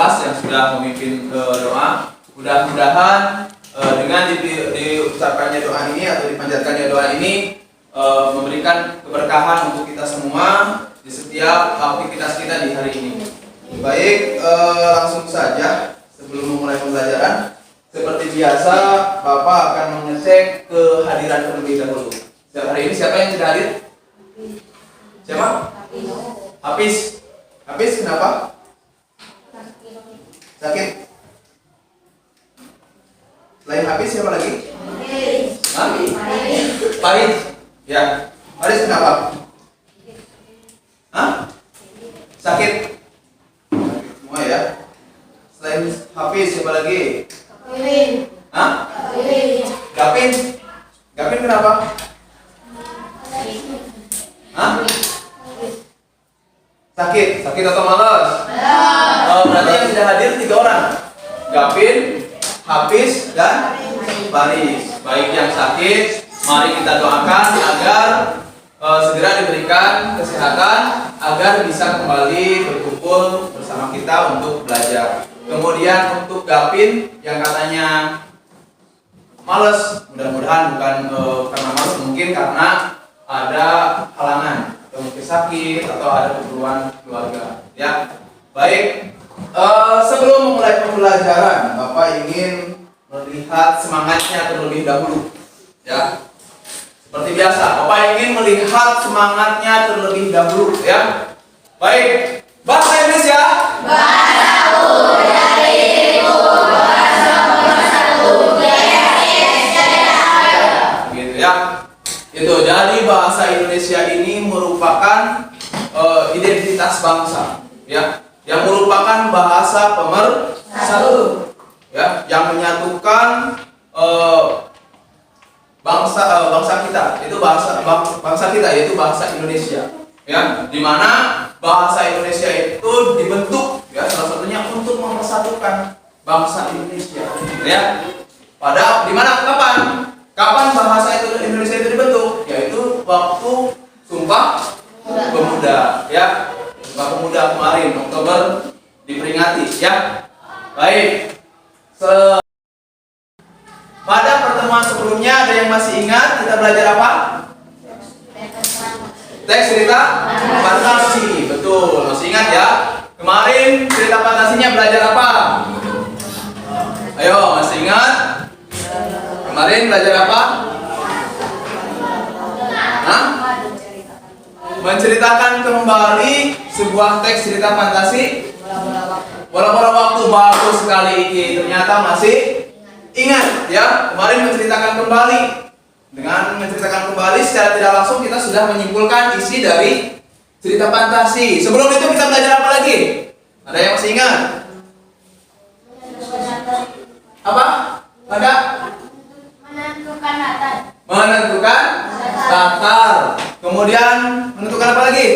kelas yang sudah memimpin doa. Mudah-mudahan dengan diucapkannya doa ini atau dipanjatkannya doa ini memberikan keberkahan untuk kita semua di setiap aktivitas kita di hari ini. Baik, langsung saja sebelum memulai pembelajaran, seperti biasa Bapak akan mengecek kehadiran terlebih dahulu. Hari ini siapa yang tidak hadir? Siapa? Hafiz. Hafiz kenapa? Sakit. Selain Hafiz siapa lagi? Farid. Ya. Farid kenapa? Hah? Sakit. Semua ya. Selain Hafiz siapa lagi? Hah? Gapin. Gapin kenapa? Hah? Sakit. Sakit atau malas? Berarti yang tidak hadir 3 orang. Gapin, Hafiz, dan Faris. Baik yang sakit, mari kita doakan agar segera diberikan kesehatan agar bisa kembali berkumpul bersama kita untuk belajar. Kemudian untuk Gapin yang katanya males, mudah-mudahan bukan karena males, mungkin karena ada halangan atau mungkin sakit atau ada keperluan keluarga. Ya, baik. Sebelum memulai pembelajaran, Bapak ingin melihat semangatnya terlebih dahulu. Ya, seperti biasa, Bapak ingin melihat semangatnya terlebih dahulu. Ya, baik. Bahasa Inggris ya. Gitu ya. Itu jadi bahasa Indonesia ini merupakan identitas bangsa, ya, yang merupakan bahasa pemersatu, ya, yang menyatukan bangsa kita, itu bangsa kita yaitu bahasa Indonesia, ya, di mana bahasa Indonesia itu dibentuk, ya, salah satunya untuk mempersatukan bangsa Indonesia, ya. Pada di mana kapan bahasa Indonesia itu dibentuk? Yaitu waktu Sumpah Pemuda, ya. Sumpah Pemuda kemarin Oktober diperingati, ya. Baik. Pada pertemuan sebelumnya ada yang masih ingat kita belajar apa? Teks cerita fantasi. Betul, masih ingat ya? Kemarin cerita fantasinya belajar apa? Ayo, masih ingat? Kemarin belajar apa? Hah? Menceritakan kembali sebuah teks cerita fantasi. Bola-bola waktu, bagus sekali ini. Ternyata masih ingat ya. Kemarin menceritakan kembali. Dengan menceritakan kembali secara tidak langsung kita sudah menyimpulkan isi dari cerita fantasi. Sebelum itu kita belajar apa lagi? Ada yang masih ingat? Apa? Ada? Menentukan latar. Menentukan latar. Kemudian menentukan apa lagi?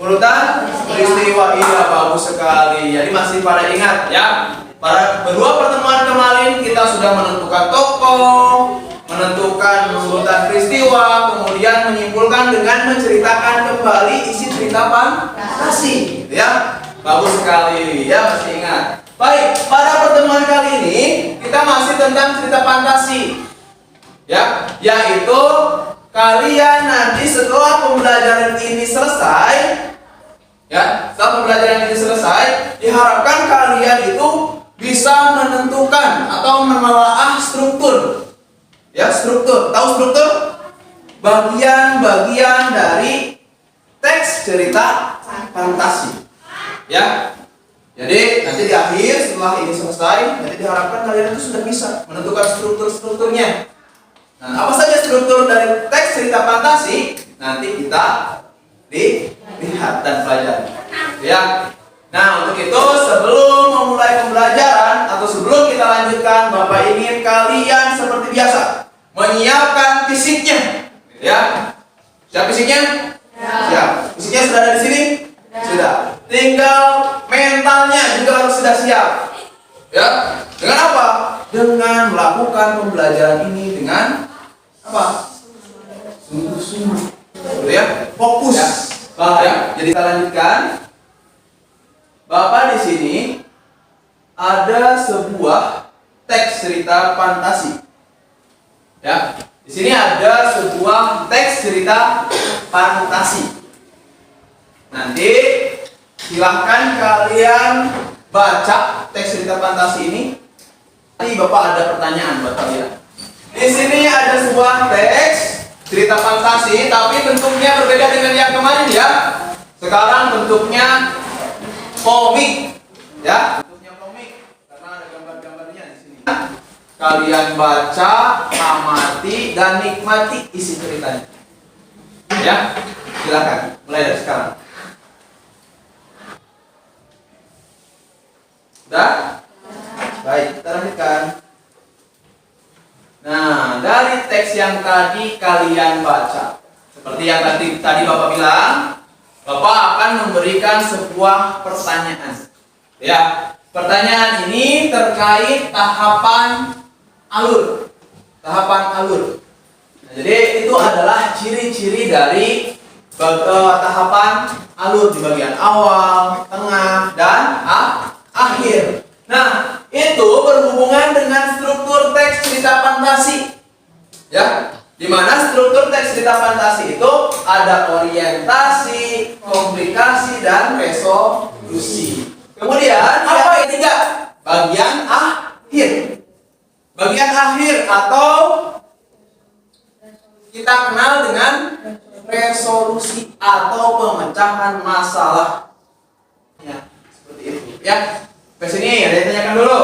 Urutan peristiwa. Iya, bagus sekali. Jadi masih pada ingat ya? Pada kedua pertemuan kemarin kita sudah menentukan tokoh, menentukan urutan peristiwa, kemudian menyimpulkan dengan menceritakan kembali isi cerita fantasi, gitu ya. Bagus sekali, ya, masih ingat. Baik, pada pertemuan kali ini kita masih tentang cerita fantasi, ya, yaitu kalian nanti setelah pembelajaran ini selesai, ya, setelah pembelajaran ini selesai, diharapkan kalian itu bisa menentukan atau menelaah struktur. Ya, struktur. Tahu struktur? Bagian-bagian dari teks cerita fantasi. Ya. Jadi nanti di akhir setelah ini selesai, nanti diharapkan kalian itu sudah bisa menentukan struktur-strukturnya. Nah, apa saja struktur dari teks cerita fantasi? Nanti kita lihat dan pelajari. Ya. Nah, untuk itu sebelum memulai pembelajaran atau sebelum kita lanjutkan, Bapak ingin kalian seperti biasa menyiapkan fisiknya, ya. Siap fisiknya? Ya. Siap. Fisiknya sudah ada di sini? Sudah. Tinggal mentalnya juga harus sudah siap. Ya. Dengan apa? Dengan melakukan pembelajaran ini dengan apa? Sungguh-sungguh. Gitu ya. Fokus. Ya. Ya. Jadi kita lanjutkan. Bapak di sini ada sebuah teks cerita fantasi. Ya, di sini ada sebuah teks cerita fantasi. Nanti silahkan kalian baca teks cerita fantasi ini. Nanti Bapak ada pertanyaan buat kalian. Di sini ada sebuah teks cerita fantasi, tapi bentuknya berbeda dengan yang kemarin ya. Sekarang bentuknya komik, ya. Bentuknya komik karena ada gambar-gambarnya di sini. Kalian baca, amati, dan nikmati isi ceritanya. Ya, silakan. Mulai dari sekarang. Udah? Baik, kita lanjutkan. Nah, dari teks yang tadi kalian baca, seperti yang tadi Bapak bilang, Bapak akan memberikan sebuah pertanyaan. Ya, pertanyaan ini terkait tahapan alur. Tahapan alur. Nah, jadi itu adalah ciri-ciri dari tahapan alur di bagian awal, tengah, dan akhir. Nah, itu berhubungan dengan struktur teks cerita fantasi. Ya, di mana struktur teks cerita fantasi itu ada orientasi, komplikasi, dan resolusi. Kemudian apa yang ketiga? Bagian akhir. Bagian akhir atau kita kenal dengan resolusi atau pemecahan masalah. Ya, seperti itu. Ya. Ke sini ada yang tanyakan dulu.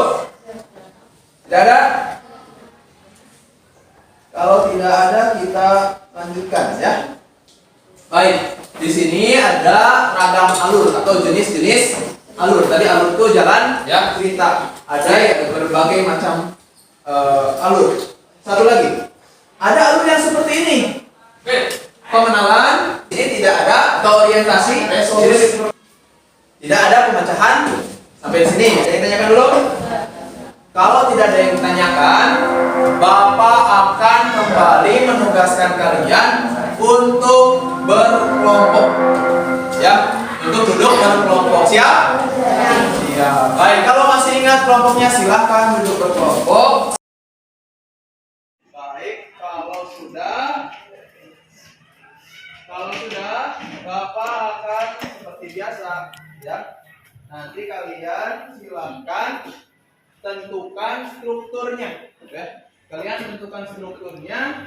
Tidak ada? Kalau tidak ada kita lanjutkan ya. Baik, di sini ada ragam alur atau jenis-jenis alur. Tadi alur itu jalan ya, cerita. Ada yang berbagai macam alur. Satu lagi. Ada alur yang seperti ini. Pengenalan, ini tidak ada atau orientasi, resolusi. Tidak ada pemecahan. Sampai di sini, ada yang tanyakan dulu? Kalau tidak ada yang ditanyakan, Bapak akan kembali menugaskan kalian untuk berkelompok. Ya, untuk duduk berkelompok. Siap? Siap. Baik, kalau masih ingat kelompoknya silahkan duduk berkelompok. Baik, kalau sudah, Bapak akan seperti biasa, ya. Nanti kalian silakan tentukan strukturnya. Ya. Kalian tentukan strukturnya,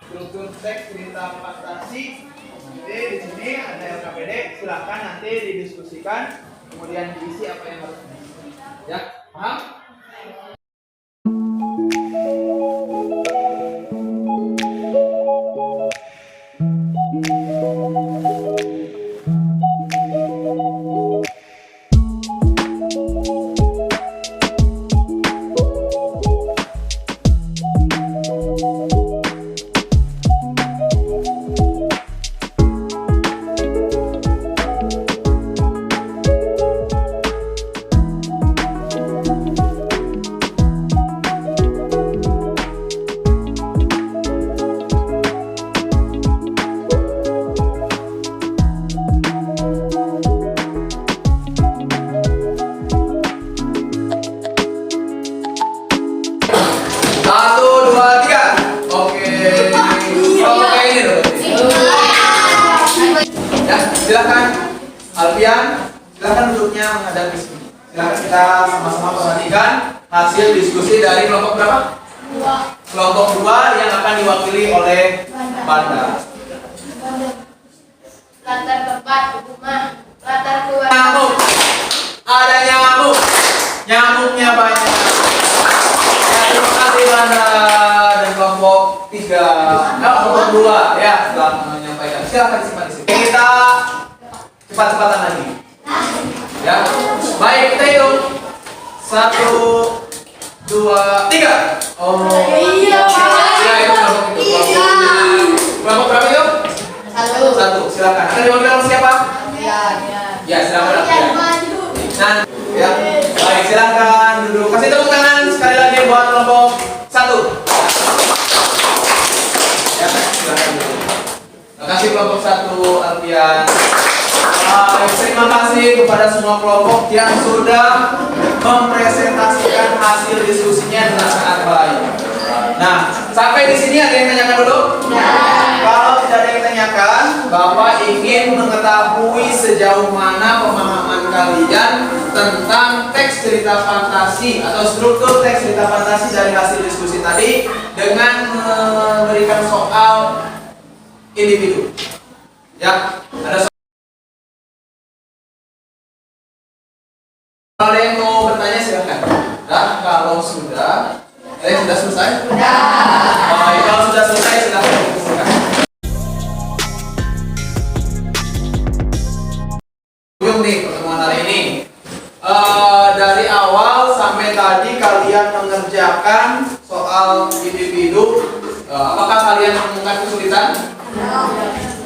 struktur teks cerita fantasi. Nanti di sini ada LKPD, silakan nanti didiskusikan, kemudian diisi apa yang harus diisi. Ya, paham? Silakan Alfian, silakan duduknya menghadap ke sini. Silakan kita sama-sama perhatikan hasil diskusi dari kelompok berapa? Kelompok 2 yang akan diwakili oleh Banda. Latar tempat rumah, latar keluarga. Nyamuk, ada nyamuk, nyamuknya banyak. Ya, terima kasih Banda dan kelompok 3, kelompok 2 ya telah menyampaikan. Silakan simpan di sini. Kita cepat-cepatan lagi. Ya, baik kita hitung 1, 2, 3. Oh, Iya. Ya itu kelompok itu. Kelompok berapa itu? 1. Silakan. Akan diwakili oleh siapa? Ya, silakan Alfian. Nah, ya. Baik, silakan duduk. Kasih tepuk tangan sekali lagi buat kelompok 1. Ya, silakan duduk. Terima kasih kelompok 1 Alfian. Baik, terima terima kasih kepada semua kelompok yang sudah mempresentasikan hasil diskusinya dengan sangat baik. Nah, sampai di sini ada yang tanyakan dulu? Kalau tidak ada yang tanyakan, Bapak ingin mengetahui sejauh mana pemahaman kalian tentang teks cerita fantasi atau struktur teks cerita fantasi dari hasil diskusi tadi dengan memberikan soal individu. Ya, ada soal. Kalau ada yang mau bertanya silahkan. Nah, kalau sudah selesai? Sudah. Baik, kalau sudah selesai silahkan dikumpulkan. Ujung nih pertemuan hari ini. Dari awal sampai tadi kalian mengerjakan soal individu. Apakah kalian menemukan kesulitan?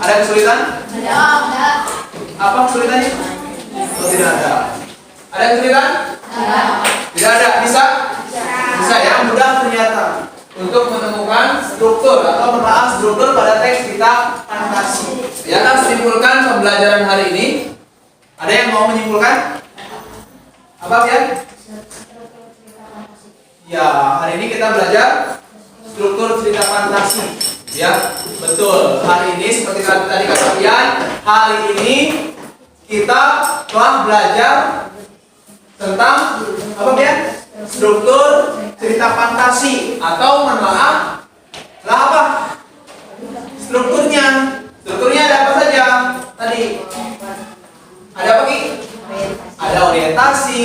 Ada kesulitan? Ada. Apa kesulitannya? Oh, tidak ada. Ada kesulitan? Tidak ada. Bisa? Bisa ya, mudah ternyata untuk menemukan struktur atau menelaah struktur pada teks cerita fantasi. Ya, kita simpulkan pembelajaran hari ini. Ada yang mau menyimpulkan? Apa ya? Ya, hari ini kita belajar struktur cerita fantasi. Ya, betul. Hari ini seperti tadi kata kalian, hari ini kita telah belajar tentang apa ya? Struktur cerita fantasi atau menelaah apa? Strukturnya. Strukturnya ada apa saja? Tadi ada apa Ki? Ada orientasi,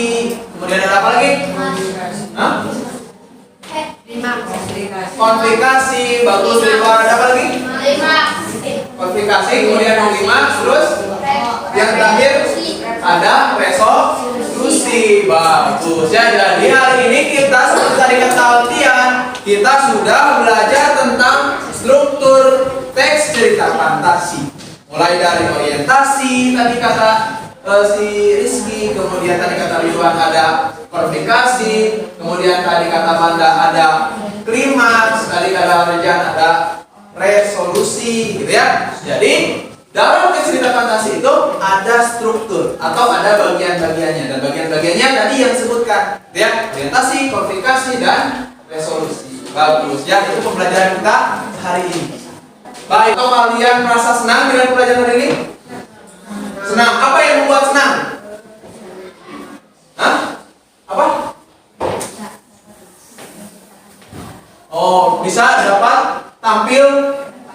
kemudian ada apa lagi? Hah? Konflikasi, bagus. Ada apa lagi? Konflikasi, kemudian 5, terus yang terakhir ada resolusi. Bagus ya. Jadi hari ini kita seperti tadi kata kalian, kita sudah belajar tentang struktur teks cerita fantasi. Mulai dari orientasi tadi kata si Rizky, kemudian tadi kata Ridwan ada konflikasi, kemudian tadi kata Manda ada klimaks, tadi kata Rejan ada resolusi, gitu ya. Jadi dalam teks cerita fantasi itu ada struktur atau ada bagian-bagiannya, dan bagian-bagiannya tadi yang disebutkan, gitu ya, orientasi, konflikasi, dan resolusi. Bagus ya, itu pembelajaran kita hari ini. Baik, atau kalian merasa senang dengan pelajaran hari ini? Senang. Apa yang membuat senang? Hah? Apa? Oh, bisa dapat tampil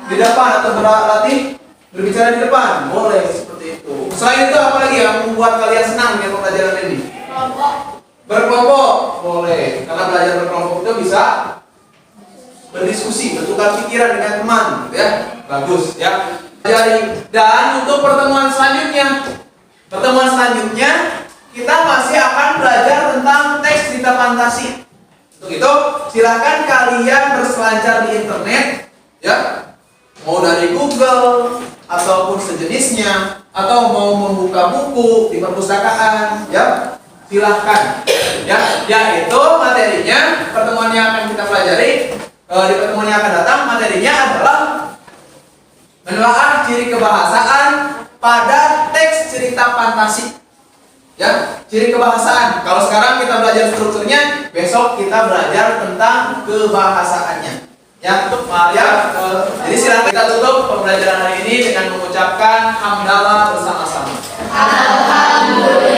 di depan atau berlatih berbicara di depan. Boleh seperti itu. Selain itu apa lagi yang membuat kalian senang dengan pembelajaran ini? Berkelompok. Boleh. Karena belajar berkelompok itu bisa berdiskusi, bertukar pikiran dengan teman, gitu ya. Bagus ya. Dan untuk pertemuan selanjutnya kita masih akan belajar tentang teks cerita fantasi. Untuk itu silahkan kalian berselancar di internet, ya, mau dari Google ataupun sejenisnya, atau mau membuka buku di perpustakaan, ya, silahkan. Ya, yaitu materinya pertemuan yang akan kita pelajari di pertemuan yang akan datang. Materinya adalah menelaah ciri kebahasaan pada teks cerita fantasi. Ya, ciri kebahasaan. Kalau sekarang kita belajar strukturnya, besok kita belajar tentang kebahasaannya. Ya, jadi silakan kita tutup pembelajaran hari ini dengan mengucapkan hamdalah bersama-sama. Alhamdulillah.